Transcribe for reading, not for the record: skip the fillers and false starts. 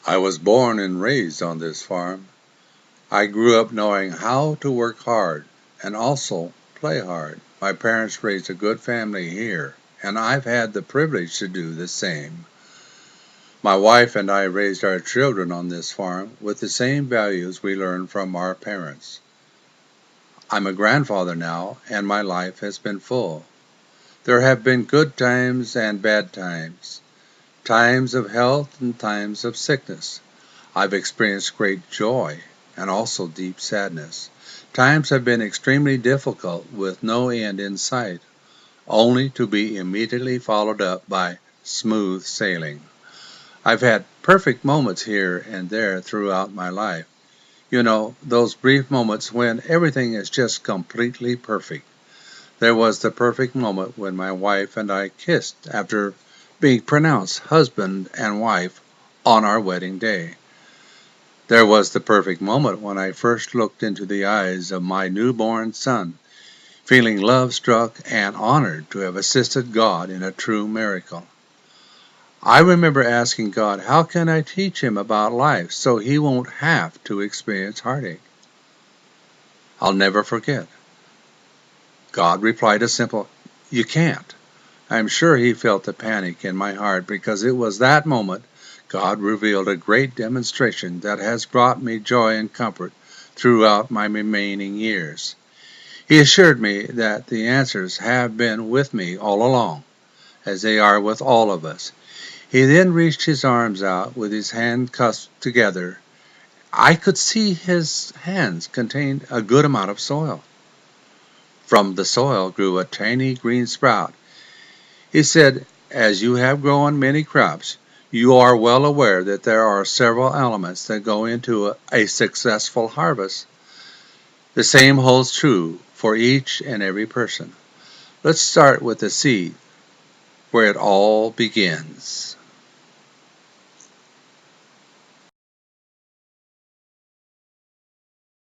I was born and raised on this farm. I grew up knowing how to work hard and also play hard. My parents raised a good family here, and I've had the privilege to do the same. My wife and I raised our children on this farm with the same values we learned from our parents. I'm a grandfather now, and my life has been full. There have been good times and bad times, times of health and times of sickness. I've experienced great joy and also deep sadness. Times have been extremely difficult with no end in sight, only to be immediately followed up by smooth sailing. I've had perfect moments here and there throughout my life. You know, those brief moments when everything is just completely perfect. There was the perfect moment when my wife and I kissed after being pronounced husband and wife on our wedding day. There was the perfect moment when I first looked into the eyes of my newborn son, feeling love struck and honored to have assisted God in a true miracle. I remember asking God, how can I teach him about life so he won't have to experience heartache? I'll never forget. God replied a simple, "You can't." I'm sure he felt the panic in my heart because it was that moment God revealed a great demonstration that has brought me joy and comfort throughout my remaining years. He assured me that the answers have been with me all along, as they are with all of us. He then reached his arms out with his hands cusped together. I could see his hands contained a good amount of soil. From the soil grew a tiny green sprout. He said, "As you have grown many crops, you are well aware that there are several elements that go into a successful harvest. The same holds true for each and every person. Let's start with the seed, where it all begins."